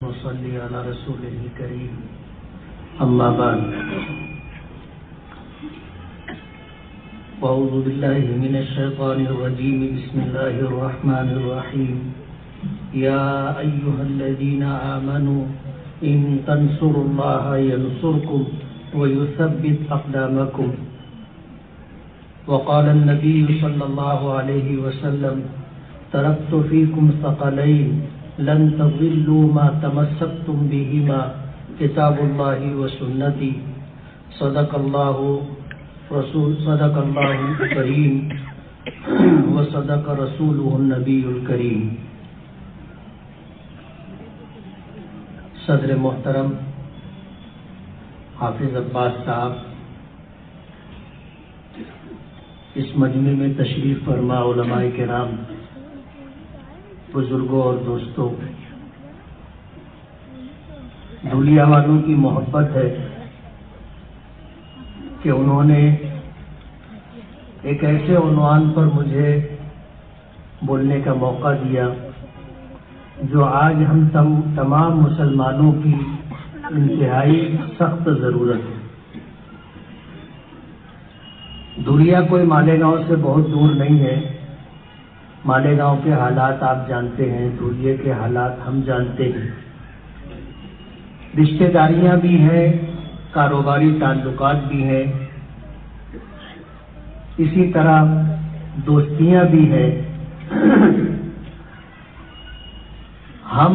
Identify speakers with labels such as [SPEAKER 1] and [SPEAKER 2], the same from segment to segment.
[SPEAKER 1] وصلی علی رسولہ الکریم اما بعد اعوذ باللہ من الشیطان الرجیم بسم اللہ الرحمن الرحیم یا ایہا الذین آمنوا ان تنصروا اللہ ینصرکم ویثبت اقدامکم وقال النبی صلی اللہ علیہ وسلم ترکت فیکم ثقلین لن تضلوا ما تمسكتم بهما كتاب الله وسنتي صدق الله الكريم وصدق رسوله النبي الكريم. صدر محترم حافظ عباس صاحب، اس مجمع میں تشریف فرما علماء کرام، بزرگوں اور دوستوں، دھولیا والوں کی محبت ہے کہ انہوں نے ایک ایسے عنوان پر مجھے بولنے کا موقع دیا جو آج ہم تمام مسلمانوں کی انتہائی سخت ضرورت ہے. دھولیا کوئی مالیگاؤں سے بہت دور نہیں ہے. مالیگاؤں کے حالات آپ جانتے ہیں، دھولیے کے حالات ہم جانتے ہیں. رشتہ داریاں بھی ہیں، کاروباری تعلقات بھی ہیں، اسی طرح دوستیاں بھی ہیں. ہم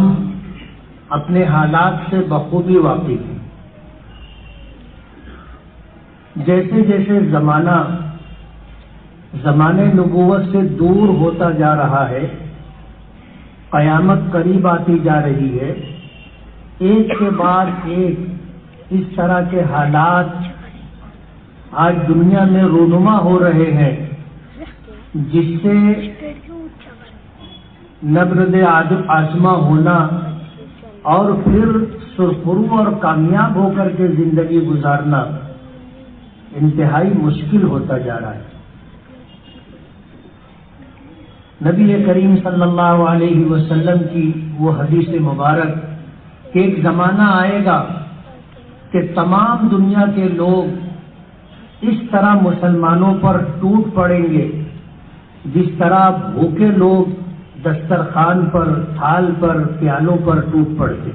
[SPEAKER 1] اپنے حالات سے بخوبی واقف ہیں. جیسے جیسے زمانے نبوت سے دور ہوتا جا رہا ہے، قیامت قریب آتی جا رہی ہے، ایک کے بعد ایک اس طرح کے حالات آج دنیا میں رونما ہو رہے ہیں، جس سے نبرد آزما ہونا اور پھر سرخرو اور کامیاب ہو کر کے زندگی گزارنا انتہائی مشکل ہوتا جا رہا ہے. نبی کریم صلی اللہ علیہ وسلم کی وہ حدیث مبارک کہ ایک زمانہ آئے گا کہ تمام دنیا کے لوگ اس طرح مسلمانوں پر ٹوٹ پڑیں گے جس طرح بھوکے لوگ دسترخوان پر، تھال پر، پیالوں پر ٹوٹ پڑتے.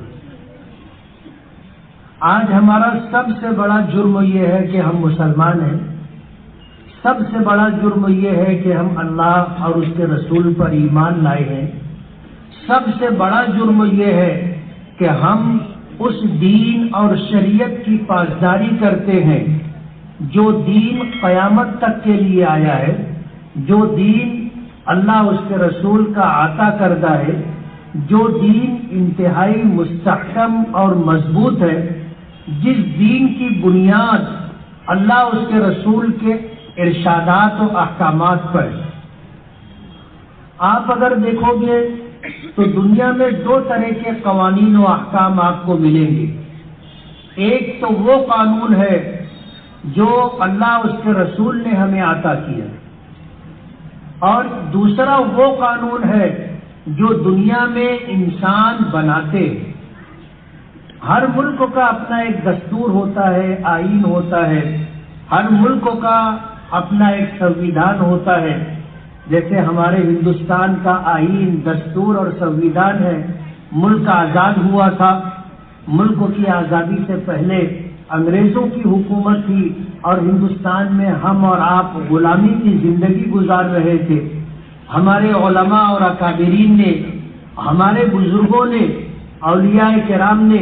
[SPEAKER 1] آج ہمارا سب سے بڑا جرم یہ ہے کہ ہم مسلمان ہیں. سب سے بڑا جرم یہ ہے کہ ہم اللہ اور اس کے رسول پر ایمان لائے ہیں. سب سے بڑا جرم یہ ہے کہ ہم اس دین اور شریعت کی پاسداری کرتے ہیں جو دین قیامت تک کے لیے آیا ہے، جو دین اللہ اس کے رسول کا عطا کردہ ہے، جو دین انتہائی مستحکم اور مضبوط ہے، جس دین کی بنیاد اللہ اس کے رسول کے ارشادات و احکامات پر. آپ اگر دیکھو گے تو دنیا میں دو طرح کے قوانین و احکام آپ کو ملیں گے. ایک تو وہ قانون ہے جو اللہ اس کے رسول نے ہمیں عطا کیا، اور دوسرا وہ قانون ہے جو دنیا میں انسان بناتے ہیں. ہر ملک کا اپنا ایک دستور ہوتا ہے، آئین ہوتا ہے. ہر ملک کا اپنا ایک سنویدھان ہوتا ہے. جیسے ہمارے ہندوستان کا آئین، دستور اور سنویدھان ہے. ملک آزاد ہوا تھا. ملک کی آزادی سے پہلے انگریزوں کی حکومت تھی اور ہندوستان میں ہم اور آپ غلامی کی زندگی گزار رہے تھے. ہمارے علماء اور اکابرین نے، ہمارے بزرگوں نے، اولیاء کرام نے،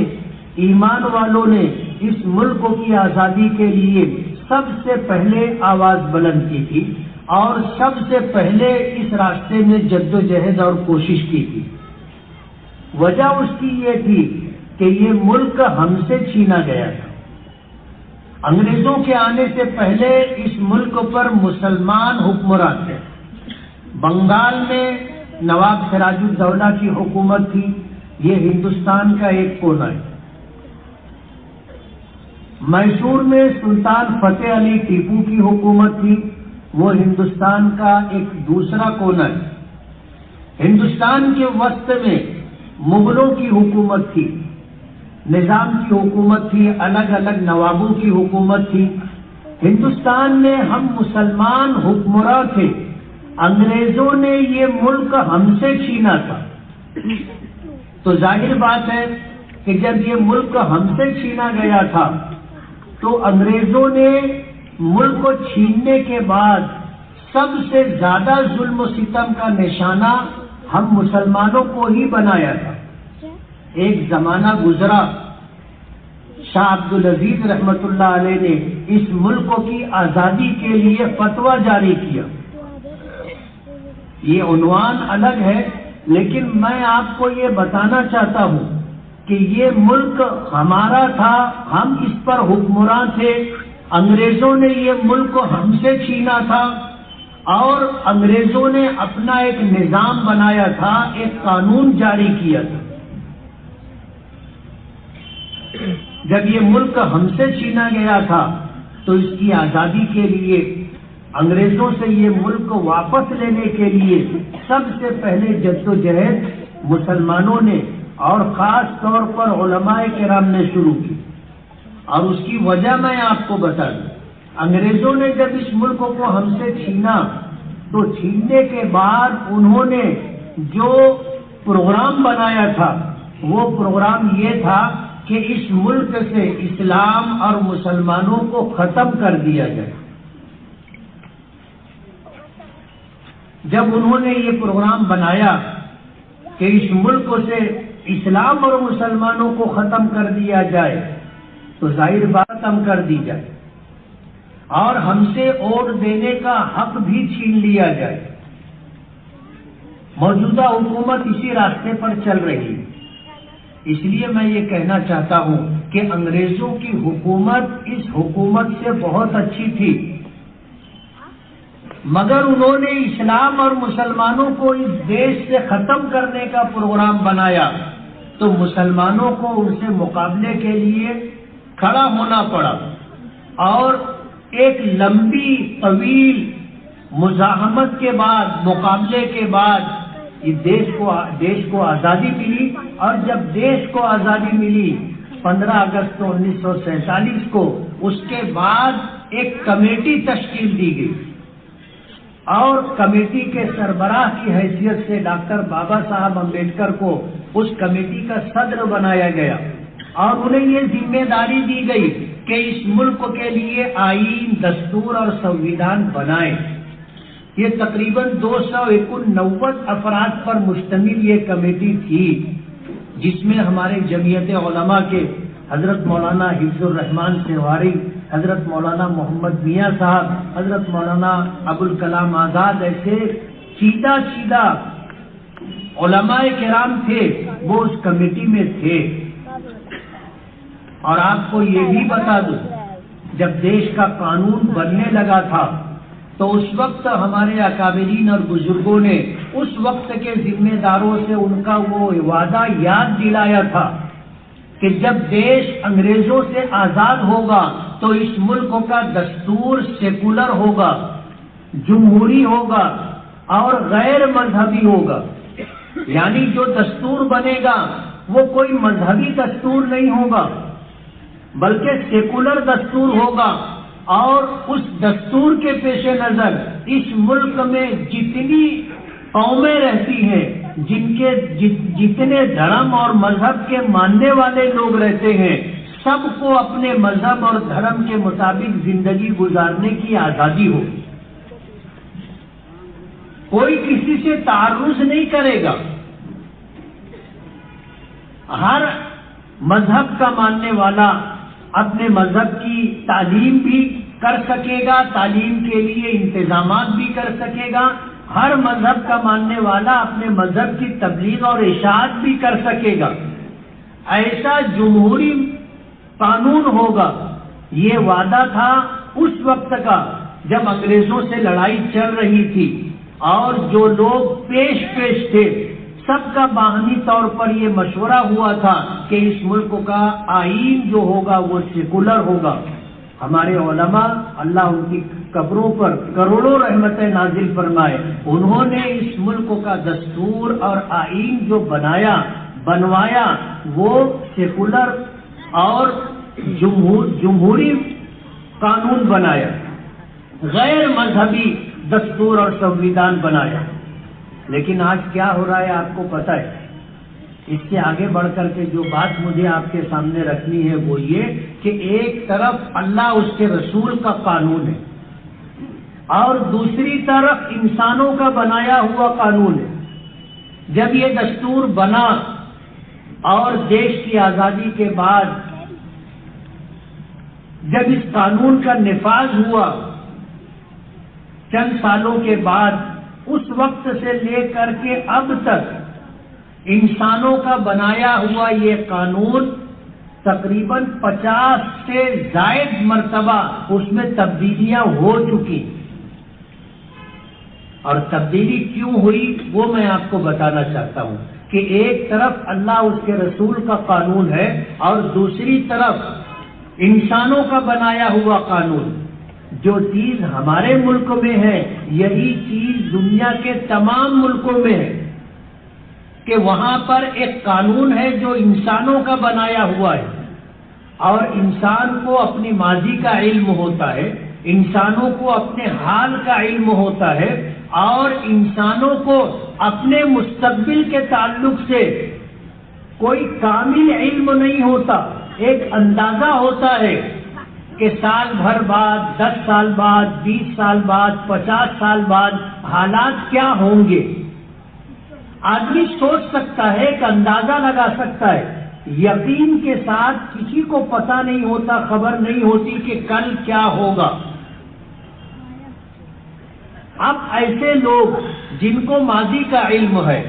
[SPEAKER 1] ایمان والوں نے اس ملک کی آزادی کے لیے سب سے پہلے آواز بلند کی تھی اور سب سے پہلے اس راستے میں جد و جہد اور کوشش کی تھی. وجہ اس کی یہ تھی کہ یہ ملک ہم سے چھینا گیا تھا. انگریزوں کے آنے سے پہلے اس ملک پر مسلمان حکمران تھے. بنگال میں نواب سراج الدولہ کی حکومت تھی. یہ ہندوستان کا ایک کونا ہے. میسور میں سلطان فتح علی ٹیپو کی حکومت تھی. وہ ہندوستان کا ایک دوسرا کونا ہے. ہندوستان کے وسط میں مغلوں کی حکومت تھی، نظام کی حکومت تھی، الگ الگ نوابوں کی حکومت تھی۔ ہندوستان میں ہم مسلمان حکمراں تھے، انگریزوں نے یہ ملک ہم سے چھینا تھا۔ تو ظاہر بات ہے کہ جب یہ ملک ہم سے چھینا گیا تھا تو انگریزوں نے ملک کو چھیننے کے بعد سب سے زیادہ ظلم و ستم کا نشانہ ہم مسلمانوں کو ہی بنایا تھا۔ ایک زمانہ گزرا، شاہ عبدالعزیز رحمت اللہ علیہ نے اس ملک کی آزادی کے لیے فتویٰ جاری کیا۔ یہ عنوان الگ ہے، لیکن میں آپ کو یہ بتانا چاہتا ہوں کہ یہ ملک ہمارا تھا، ہم اس پر حکمران تھے، انگریزوں نے یہ ملک ہم سے چھینا تھا، اور انگریزوں نے اپنا ایک نظام بنایا تھا، ایک قانون جاری کیا تھا۔ جب یہ ملک ہم سے چھینا گیا تھا تو اس کی آزادی کے لیے، انگریزوں سے یہ ملک واپس لینے کے لیے سب سے پہلے جدوجہد مسلمانوں نے اور خاص طور پر علماء کرام نے شروع کی، اور اس کی وجہ میں آپ کو بتا دوں۔ انگریزوں نے جب اس ملک کو ہم سے چھینا تو چھیننے کے بعد انہوں نے جو پروگرام بنایا تھا وہ پروگرام یہ تھا کہ اس ملک سے اسلام اور مسلمانوں کو ختم کر دیا جائے۔ جب انہوں نے یہ پروگرام بنایا کہ اس ملک سے اسلام اور مسلمانوں کو ختم کر دیا جائے تو ظاہر بات ختم کر دی جائے اور ہم سے ووٹ دینے کا حق بھی چھین لیا جائے۔ موجودہ حکومت اسی راستے پر چل رہی ہے۔ اس لیے میں یہ کہنا چاہتا ہوں کہ انگریزوں کی حکومت اس حکومت سے بہت اچھی تھی، مگر انہوں نے اسلام اور مسلمانوں کو اس دیش سے ختم کرنے کا پروگرام بنایا تو مسلمانوں کو ان سے مقابلے کے لیے کھڑا ہونا پڑا، اور ایک لمبی طویل مزاحمت کے بعد، مقابلے کے بعد یہ دیش کو آزادی ملی۔ اور جب دیش کو آزادی ملی 15 اگست 1947 کو، اس کے بعد ایک کمیٹی تشکیل دی گئی، اور کمیٹی کے سربراہ کی حیثیت سے ڈاکٹر بابا صاحب امبیڈکر کو اس کمیٹی کا صدر بنایا گیا، اور انہیں یہ ذمہ داری دی گئی کہ اس ملک کے لیے آئین، دستور اور سنویدھان بنائیں۔ یہ تقریباً 289 افراد پر مشتمل یہ کمیٹی تھی، جس میں ہمارے جمعیت علماء کے حضرت مولانا حفظ الرحمان سہواری، حضرت مولانا محمد میاں صاحب، حضرت مولانا ابوالکلام آزاد، ایسے سیدھا علماء کرام تھے، وہ اس کمیٹی میں تھے۔ اور آپ کو یہ بھی بتا دوں، جب دیش کا قانون بننے لگا تھا تو اس وقت ہمارے اکابرین اور بزرگوں نے اس وقت کے ذمہ داروں سے ان کا وہ وعدہ یاد دلایا تھا کہ جب دیش انگریزوں سے آزاد ہوگا تو اس ملک کا دستور سیکولر ہوگا، جمہوری ہوگا اور غیر مذہبی ہوگا۔ یعنی جو دستور بنے گا وہ کوئی مذہبی دستور نہیں ہوگا بلکہ سیکولر دستور ہوگا، اور اس دستور کے پیش نظر اس ملک میں جتنی قومیں رہتی ہیں، جتنے دھرم اور مذہب کے ماننے والے لوگ رہتے ہیں، سب کو اپنے مذہب اور دھرم کے مطابق زندگی گزارنے کی آزادی ہو۔ کوئی کسی سے تعرض نہیں کرے گا، ہر مذہب کا ماننے والا اپنے مذہب کی تعلیم بھی کر سکے گا، تعلیم کے لیے انتظامات بھی کر سکے گا، ہر مذہب کا ماننے والا اپنے مذہب کی تبلیغ اور اشاعت بھی کر سکے گا۔ ایسا جمہوری قانون ہوگا، یہ وعدہ تھا اس وقت کا جب انگریزوں سے لڑائی چل رہی تھی، اور جو لوگ پیش تھے سب کا باہمی طور پر یہ مشورہ ہوا تھا کہ اس ملک کا آئین جو ہوگا وہ سیکولر ہوگا۔ ہمارے علماء، اللہ ان کی قبروں پر کروڑوں رحمتیں نازل فرمائے، انہوں نے اس ملک کا دستور اور آئین جو بنایا بنوایا وہ سیکولر اور جمہوری قانون بنایا، غیر مذہبی دستور اور سنویدھان بنایا۔ لیکن آج کیا ہو رہا ہے آپ کو پتہ ہے؟ اس سے آگے بڑھ کر کے جو بات مجھے آپ کے سامنے رکھنی ہے وہ یہ کہ ایک طرف اللہ اس کے رسول کا قانون ہے اور دوسری طرف انسانوں کا بنایا ہوا قانون ہے۔ جب یہ دستور بنا اور دیش کی آزادی کے بعد جب اس قانون کا نفاذ ہوا چند سالوں کے بعد، اس وقت سے لے کر کے اب تک انسانوں کا بنایا ہوا یہ قانون تقریباً 50 سے زائد مرتبہ اس میں تبدیلیاں ہو چکی، اور تبدیلی کیوں ہوئی وہ میں آپ کو بتانا چاہتا ہوں کہ ایک طرف اللہ اس کے رسول کا قانون ہے اور دوسری طرف انسانوں کا بنایا ہوا قانون۔ جو چیز ہمارے ملک میں ہے یہی چیز دنیا کے تمام ملکوں میں ہے کہ وہاں پر ایک قانون ہے جو انسانوں کا بنایا ہوا ہے، اور انسان کو اپنی ماضی کا علم ہوتا ہے، انسانوں کو اپنے حال کا علم ہوتا ہے، اور انسانوں کو اپنے مستقبل کے تعلق سے کوئی کامل علم نہیں ہوتا، ایک اندازہ ہوتا ہے کہ سال بھر بعد، 10 سال بعد، 20 سال بعد، 50 سال بعد حالات کیا ہوں گے۔ آدمی سوچ سکتا ہے، ایک اندازہ لگا سکتا ہے، یقین کے ساتھ کسی کو پتہ نہیں ہوتا، خبر نہیں ہوتی کہ کل کیا ہوگا۔ اب ایسے لوگ جن کو ماضی کا علم ہے،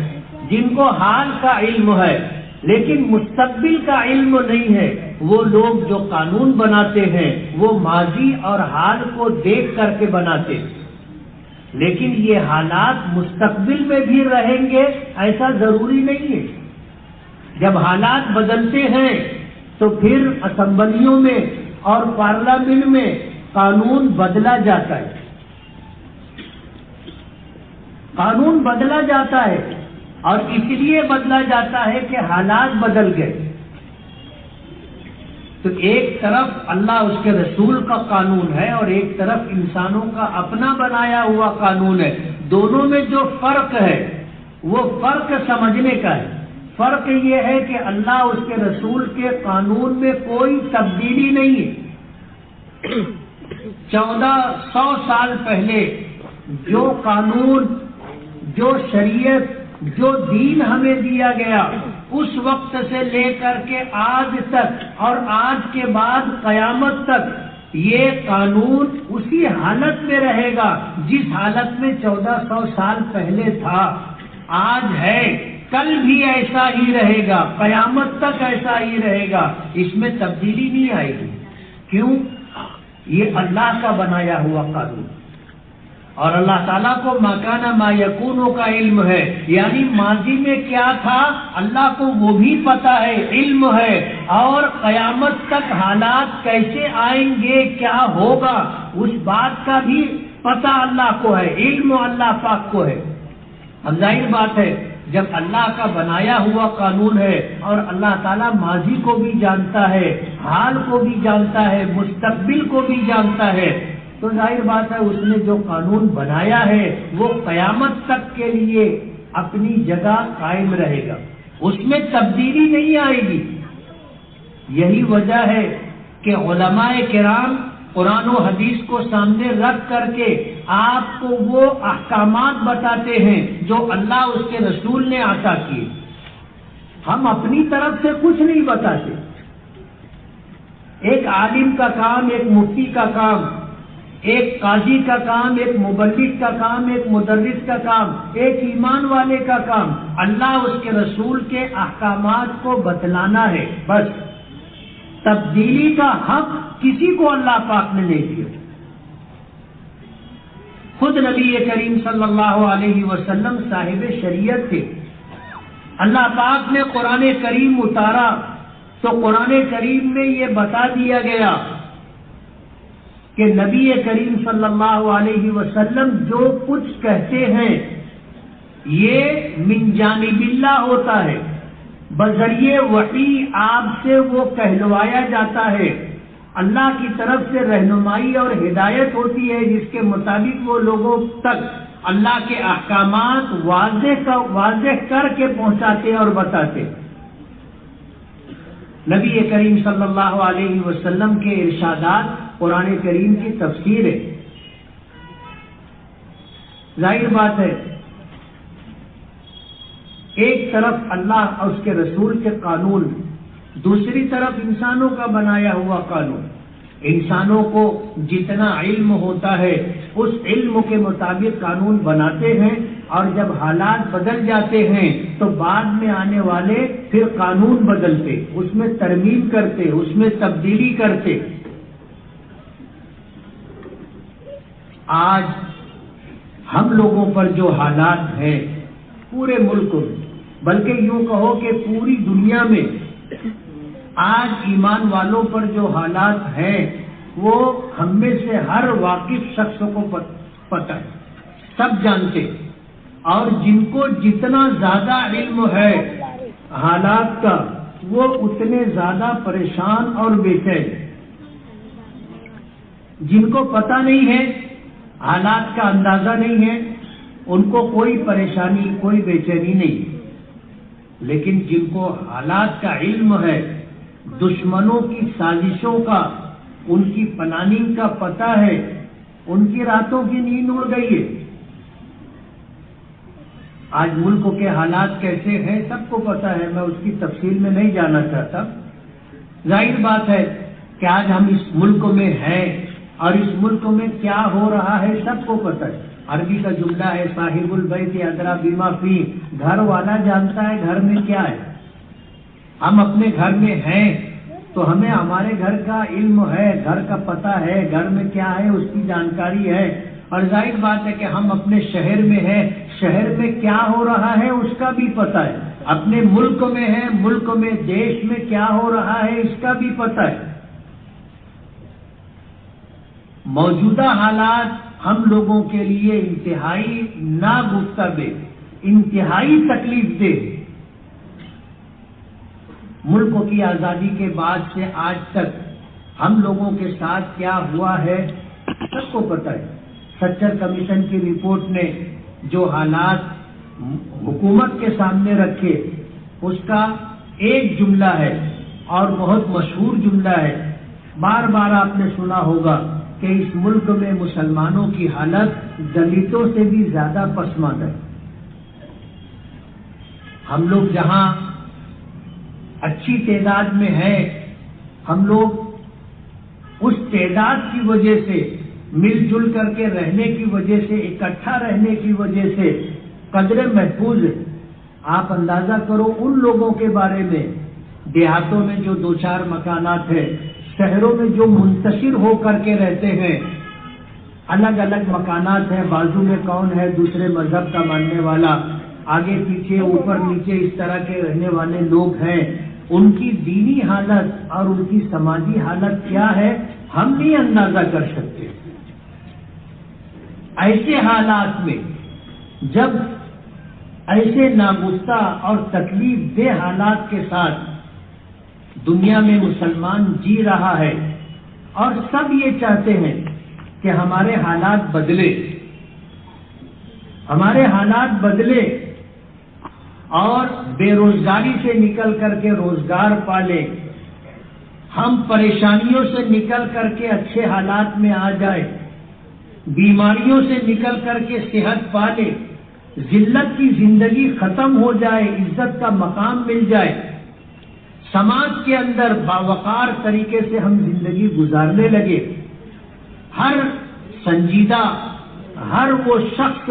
[SPEAKER 1] جن کو حال کا علم ہے لیکن مستقبل کا علم نہیں ہے، وہ لوگ جو قانون بناتے ہیں وہ ماضی اور حال کو دیکھ کر کے بناتے ہیں، لیکن یہ حالات مستقبل میں بھی رہیں گے ایسا ضروری نہیں ہے۔ جب حالات بدلتے ہیں تو پھر اسمبلیوں میں اور پارلیمنٹ میں قانون بدلا جاتا ہے، قانون بدلا جاتا ہے، اور اس لیے بدلا جاتا ہے کہ حالات بدل گئے۔ تو ایک طرف اللہ اس کے رسول کا قانون ہے اور ایک طرف انسانوں کا اپنا بنایا ہوا قانون ہے، دونوں میں جو فرق ہے وہ فرق سمجھنے کا ہے۔ فرق یہ ہے کہ اللہ اس کے رسول کے قانون میں کوئی تبدیلی نہیں ہے۔ 1400 سال پہلے جو قانون، جو شریعت، جو دین ہمیں دیا گیا، اس وقت سے لے کر کے آج تک اور آج کے بعد قیامت تک یہ قانون اسی حالت میں رہے گا جس حالت میں 1400 سال پہلے تھا، آج ہے، کل بھی ایسا ہی رہے گا، قیامت تک ایسا ہی رہے گا، اس میں تبدیلی نہیں آئے گی۔ کیوں؟ یہ اللہ کا بنایا ہوا قانون، اور اللہ تعالیٰ کو ما کان ما یکون کا علم ہے، یعنی ماضی میں کیا تھا اللہ کو وہ بھی پتہ ہے، علم ہے، اور قیامت تک حالات کیسے آئیں گے، کیا ہوگا، اس بات کا بھی پتہ اللہ کو ہے، علم اللہ پاک کو ہے۔ اب ظاہر بات ہے جب اللہ کا بنایا ہوا قانون ہے اور اللہ تعالیٰ ماضی کو بھی جانتا ہے، حال کو بھی جانتا ہے، مستقبل کو بھی جانتا ہے، تو ظاہر بات ہے اس نے جو قانون بنایا ہے وہ قیامت تک کے لیے اپنی جگہ قائم رہے گا، اس میں تبدیلی نہیں آئے گی۔ یہی وجہ ہے کہ علماء کرام قرآن و حدیث کو سامنے رکھ کر کے آپ کو وہ احکامات بتاتے ہیں جو اللہ اس کے رسول نے عطا کیے، ہم اپنی طرف سے کچھ نہیں بتاتے۔ ایک عالم کا کام، ایک مفتی کا کام، ایک قاضی کا کام، ایک مبلغ کا کام، ایک مدرس کا کام، ایک ایمان والے کا کام اللہ اس کے رسول کے احکامات کو بتلانا ہے، بس۔ تبدیلی کا حق کسی کو اللہ پاک نے نہیں دیا۔ خود نبی کریم صلی اللہ علیہ وسلم صاحب شریعت تھے، اللہ پاک نے قرآن کریم اتارا تو قرآن کریم میں یہ بتا دیا گیا کہ نبی کریم صلی اللہ علیہ وسلم جو کچھ کہتے ہیں یہ من جانب اللہ ہوتا ہے، بذریعے وحی آپ سے وہ کہلوایا جاتا ہے، اللہ کی طرف سے رہنمائی اور ہدایت ہوتی ہے جس کے مطابق وہ لوگوں تک اللہ کے احکامات واضح کر کے پہنچاتے اور بتاتے۔ نبی کریم صلی اللہ علیہ وسلم کے ارشادات قرآن کریم کی تفسیر ہے۔ ظاہر بات ہے، ایک طرف اللہ اور اس کے رسول کے قانون، دوسری طرف انسانوں کا بنایا ہوا قانون۔ انسانوں کو جتنا علم ہوتا ہے اس علم کے مطابق قانون بناتے ہیں، اور جب حالات بدل جاتے ہیں تو بعد میں آنے والے پھر قانون بدلتے، اس میں ترمیم کرتے، اس میں تبدیلی کرتے۔ آج ہم لوگوں پر جو حالات ہیں پورے ملک میں، بلکہ یوں کہو کہ پوری دنیا میں آج ایمان والوں پر جو حالات ہیں وہ ہم میں سے ہر واقف شخص کو پتہ ہے، سب جانتے، اور جن کو جتنا زیادہ علم ہے حالات کا وہ اتنے زیادہ پریشان اور بے چین۔ جن کو پتہ نہیں ہے، حالات کا اندازہ نہیں ہے، ان کو کوئی پریشانی، کوئی بے چینی نہیں، لیکن جن کو حالات کا علم ہے، دشمنوں کی سازشوں کا، ان کی پلاننگ کا پتہ ہے، ان کی راتوں کی نیند اڑ گئی ہے۔ آج ملک کے حالات کیسے ہیں سب کو پتہ ہے، میں اس کی تفصیل میں نہیں جانا چاہتا۔ ظاہر بات ہے کہ آج ہم اس ملک میں ہیں اور اس ملک میں کیا ہو رہا ہے سب کو پتہ ہے۔ عربی کا جملہ ہے صاحب البیت ادری بما فی، گھر والا جانتا ہے گھر میں کیا ہے۔ ہم اپنے گھر میں ہیں تو ہمیں ہمارے گھر کا علم ہے، گھر کا پتہ ہے، گھر میں کیا ہے اس کی جانکاری ہے۔ اور ظاہر بات ہے کہ ہم اپنے شہر میں ہیں، شہر میں کیا ہو رہا ہے اس کا بھی پتہ ہے، اپنے ملک میں ہیں، ملک میں دیش میں کیا ہو رہا ہے اس کا بھی پتہ ہے۔ موجودہ حالات ہم لوگوں کے لیے انتہائی ناگفتگو، انتہائی تکلیف دہ۔ ملک کی آزادی کے بعد سے آج تک ہم لوگوں کے ساتھ کیا ہوا ہے سب کو پتہ ہے۔ سچر کمیشن کی رپورٹ نے جو حالات حکومت کے سامنے رکھے اس کا ایک جملہ ہے اور بہت مشہور جملہ ہے، بار بار آپ نے سنا ہوگا کہ اس ملک میں مسلمانوں کی حالت دلتوں سے بھی زیادہ پسماندہ ہے۔ ہم لوگ جہاں اچھی تعداد میں ہیں، ہم لوگ اس تعداد کی وجہ سے، مل جل کر کے رہنے کی وجہ سے، اکٹھا رہنے کی وجہ سے قدر محفوظ ہے۔ آپ اندازہ کرو ان لوگوں کے بارے میں، دیہاتوں میں جو دو چار مکانات ہیں، شہروں میں جو منتشر ہو کر کے رہتے ہیں، الگ الگ مکانات ہیں، بازو میں کون ہے دوسرے مذہب کا ماننے والا، آگے پیچھے اوپر نیچے اس طرح کے رہنے والے لوگ ہیں، ان کی دینی حالت اور ان کی سماجی حالت کیا ہے ہم نہیں اندازہ کر سکتے۔ ایسے حالات میں جب ایسے ناگفتہ اور تکلیف دہ حالات کے ساتھ دنیا میں مسلمان جی رہا ہے اور سب یہ چاہتے ہیں کہ ہمارے حالات بدلے، ہمارے حالات بدلے اور بے روزگاری سے نکل کر کے روزگار پالے، ہم پریشانیوں سے نکل کر کے اچھے حالات میں آ جائے، بیماریوں سے نکل کر کے صحت پالے، ذلت کی زندگی ختم ہو جائے، عزت کا مقام مل جائے، سماج کے اندر باوقار طریقے سے ہم زندگی گزارنے لگے۔ ہر سنجیدہ، ہر وہ شخص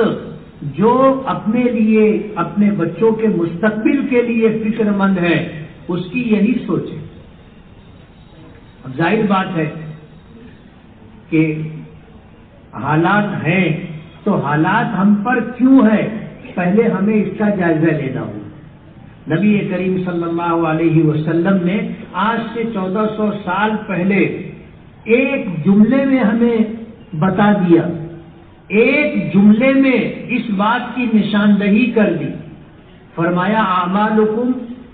[SPEAKER 1] جو اپنے لیے، اپنے بچوں کے مستقبل کے لیے فکر مند ہے، اس کی یہی سوچ ہے۔ اب ظاہر بات ہے کہ حالات ہیں تو حالات ہم پر کیوں ہے، پہلے ہمیں اس کا جائزہ لینا ہوگا۔ نبی کریم صلی اللہ علیہ وسلم نے آج سے 1400 سال پہلے ایک جملے میں ہمیں بتا دیا، ایک جملے میں اس بات کی نشاندہی کر دی۔ فرمایا اعمالکم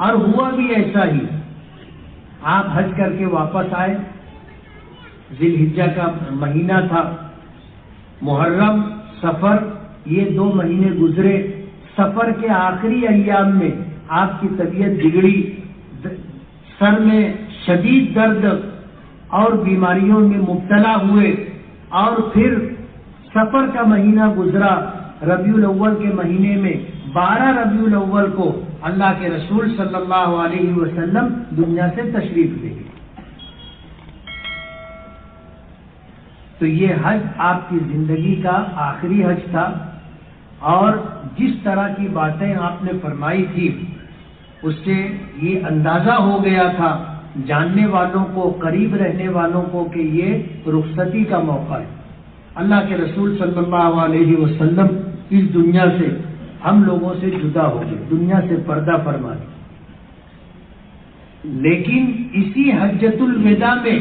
[SPEAKER 1] اور ہوا بھی ایسا ہی. آپ حج کر کے واپس آئے، ذی الحجہ کا مہینہ تھا، محرم سفر یہ 2 مہینے گزرے. سفر کے آخری ایام میں آپ کی طبیعت بگڑی، سر میں شدید درد اور بیماریوں میں مبتلا ہوئے، اور پھر سفر کا مہینہ گزرا. ربیع الاول کے مہینے میں 12 ربیع الاول کو اللہ کے رسول صلی اللہ علیہ وسلم دنیا سے تشریف لے گئے. تو یہ حج آپ کی زندگی کا آخری حج تھا، اور جس طرح کی باتیں آپ نے فرمائی تھی اس سے یہ اندازہ ہو گیا تھا جاننے والوں کو، قریب رہنے والوں کو، کہ یہ رخصتی کا موقع ہے. اللہ کے رسول صلی اللہ علیہ وسلم اس دنیا سے، ہم لوگوں سے جدا ہو گئے، دنیا سے پردہ فرما دی. لیکن اسی حجۃ الوداع میں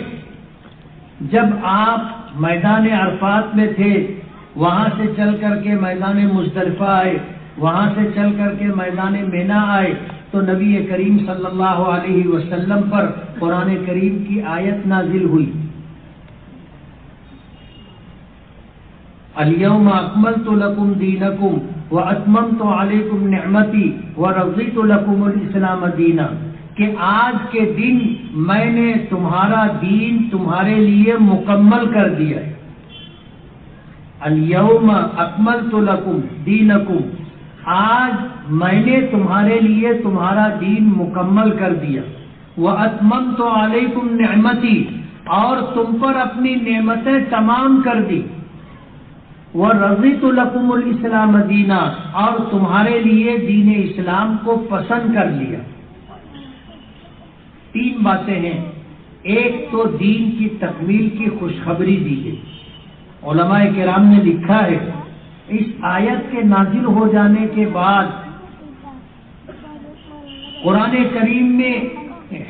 [SPEAKER 1] جب آپ میدان عرفات میں تھے، وہاں سے چل کر کے میدان مزدلفہ آئے، وہاں سے چل کر کے میدان مینا آئے، تو نبی کریم صلی اللہ علیہ وسلم پر قرآن کریم کی آیت نازل ہوئی، الیوم اکملت لکم دینکم واتممت علیکم نعمتی ورضیت لکم الاسلام دینا، کہ آج کے دن میں نے تمہارا دین تمہارے لیے مکمل کر دیا ہے. الیوم اکملت لکم دینکم، آج میں نے تمہارے لیے تمہارا دین مکمل کر دیا. واتممت علیکم نعمتی، اور تم پر اپنی نعمتیں تمام کر دی. ورضیت لکم الاسلام دینا، اور تمہارے لیے دین اسلام کو پسند کر لیا. 3 باتیں ہیں. ایک تو دین کی تکمیل کی خوشخبری دی گئی. علماء کرام نے لکھا ہے اس آیت کے نازل ہو جانے کے بعد قرآن کریم میں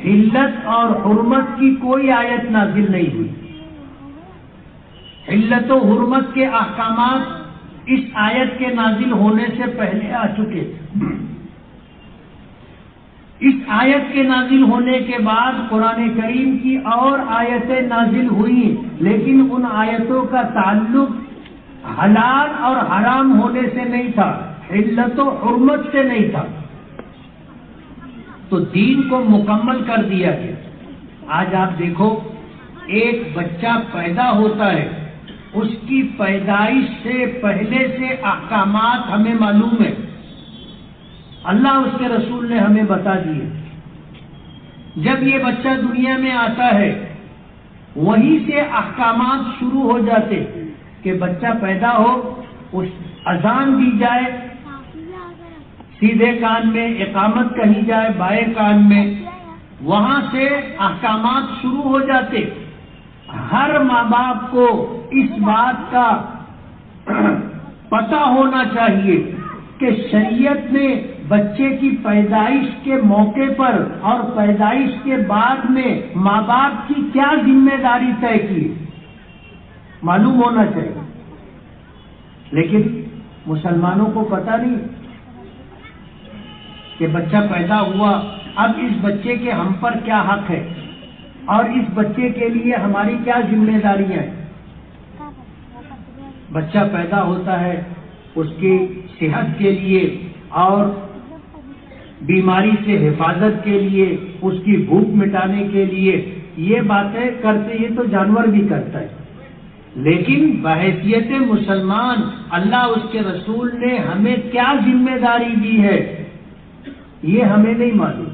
[SPEAKER 1] حلت اور حرمت کی کوئی آیت نازل نہیں ہوئی. حلت و حرمت کے احکامات اس آیت کے نازل ہونے سے پہلے آ چکے تھے. اس آیت کے نازل ہونے کے بعد قرآن کریم کی اور آیتیں نازل ہوئیں، لیکن ان آیتوں کا تعلق حلال اور حرام ہونے سے نہیں تھا، حلت و حرمت سے نہیں تھا. تو دین کو مکمل کر دیا گیا. آج آپ دیکھو، ایک بچہ پیدا ہوتا ہے، اس کی پیدائش سے پہلے سے احکامات ہمیں معلوم ہے، اللہ اس کے رسول نے ہمیں بتا دیے. جب یہ بچہ دنیا میں آتا ہے، وہیں سے احکامات شروع ہو جاتے کہ بچہ پیدا ہو، اس اذان دی جائے سیدھے کان میں، اقامت کہی جائے بائیں کان میں، وہاں سے احکامات شروع ہو جاتے. ہر ماں باپ کو اس بات کا پتہ ہونا چاہیے کہ شریعت نے بچے کی پیدائش کے موقع پر اور پیدائش کے بعد میں ماں باپ کی کیا ذمہ داری طے کی، معلوم ہونا چاہیے. لیکن مسلمانوں کو پتہ نہیں کہ بچہ پیدا ہوا، اب اس بچے کے ہم پر کیا حق ہے اور اس بچے کے لیے ہماری کیا ذمہ داریاں ہیں. بچہ پیدا ہوتا ہے، اس کی صحت کے لیے اور بیماری سے حفاظت کے لیے، اس کی بھوک مٹانے کے لیے یہ باتیں کرتے، یہ تو جانور بھی کرتا ہے. لیکن بحیثیت مسلمان اللہ اس کے رسول نے ہمیں کیا ذمہ داری دی ہے یہ ہمیں نہیں معلوم.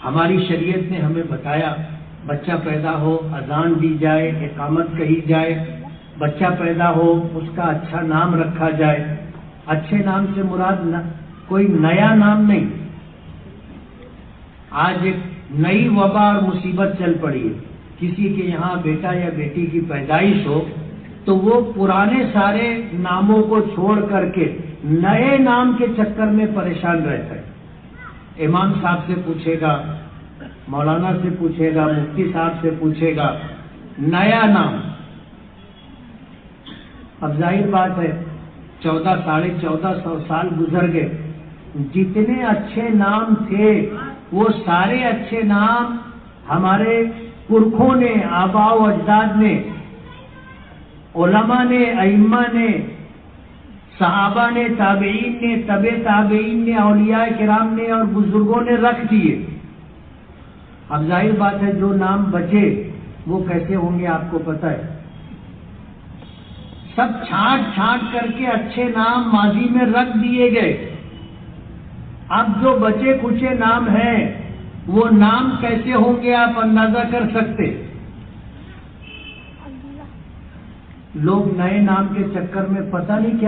[SPEAKER 1] ہماری شریعت نے ہمیں بتایا بچہ پیدا ہو اذان دی جائے، اقامت کہی جائے، بچہ پیدا ہو اس کا اچھا نام رکھا جائے. اچھے نام سے مراد کوئی نیا نام نہیں. آج ایک نئی وبا اور مصیبت چل پڑی ہے، کسی کے یہاں بیٹا یا بیٹی کی پیدائش ہو تو وہ پرانے سارے ناموں کو چھوڑ کر کے نئے نام کے چکر میں پریشان رہتا ہے. امام صاحب سے پوچھے گا، مولانا سے پوچھے گا، مفتی صاحب سے پوچھے گا، نیا نام. اب ظاہر بات ہے 1400 سال گزر گئے، جتنے اچھے نام تھے وہ سارے اچھے نام ہمارے پرکھوں نے، آباء و اجداد نے، علماء نے، ائمہ نے، صحابہ نے، تابعین نے، تبع تابعین نے، اولیاء کرام نے اور بزرگوں نے رکھ دیے۔ اب ظاہر بات ہے جو نام بچے وہ کیسے ہوں گے آپ کو پتہ ہے۔ سب چھانٹ چھانٹ کر کے اچھے نام ماضی میں رکھ دیے گئے۔ اب جو بچے کچے نام ہیں وہ نام کیسے ہوں گے آپ اندازہ کر سکتے؟ لوگ نئے نام کے چکر میں پتہ نہیں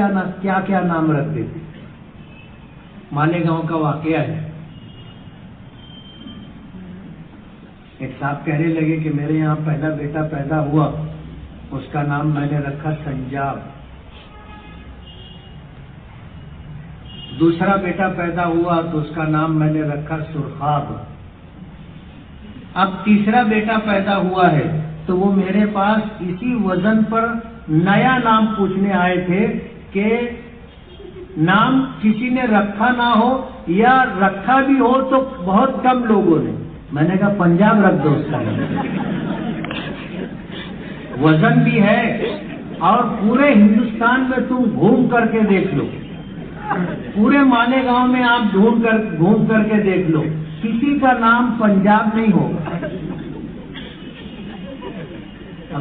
[SPEAKER 1] کیا کیا نام رکھ دیتے۔ مالیگاؤں کا واقعہ ہے، ایک صاحب کہنے لگے کہ میرے یہاں پہلا بیٹا پیدا ہوا، اس کا نام میں نے رکھا سنجاب۔ دوسرا بیٹا پیدا ہوا تو اس کا نام میں نے رکھا سرخاب۔ اب تیسرا بیٹا پیدا ہوا ہے تو وہ میرے پاس اسی وزن پر نیا نام پوچھنے آئے تھے کہ نام کسی نے رکھا نہ ہو یا رکھا بھی ہو تو بہت کم لوگوں نے۔ میں نے کہا پنجاب رکھ دو اس کا نام، وزن بھی ہے اور پورے ہندوستان میں تم گھوم کر کے دیکھ لو، پورے مالیگاؤں میں آپ گھوم کر کے دیکھ لو، کسی کا نام پنجاب نہیں ہوگا۔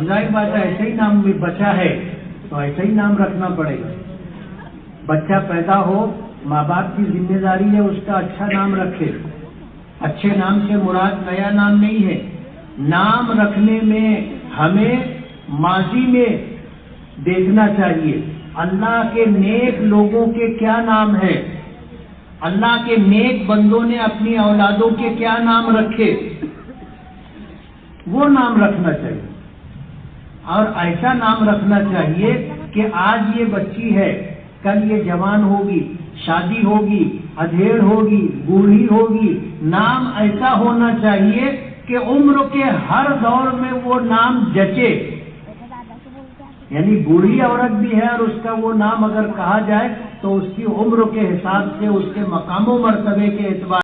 [SPEAKER 1] ظاہر بات ہے ایسے ہی نام بھی بچا ہے تو ایسا ہی نام رکھنا پڑے گا۔ بچہ پیدا ہو، ماں باپ کی ذمہ داری ہے اس کا اچھا نام رکھے۔ اچھے نام سے مراد نیا نام نہیں ہے۔ نام رکھنے میں ہمیں ماضی میں دیکھنا چاہیے اللہ کے نیک لوگوں کے کیا نام ہیں، اللہ کے نیک بندوں نے اپنی اولادوں کے کیا نام رکھے، وہ نام رکھنا چاہیے۔ اور ایسا نام رکھنا چاہیے کہ آج یہ بچی ہے، کل یہ جوان ہوگی، شادی ہوگی، ادھیڑ ہوگی، بوڑھی ہوگی، نام ایسا ہونا چاہیے کہ عمر کے ہر دور میں وہ نام جچے۔ یعنی بوڑھی عورت بھی ہے اور اس کا وہ نام اگر کہا جائے تو اس کی عمر کے حساب سے، اس کے مقام و مرتبے کے اعتبار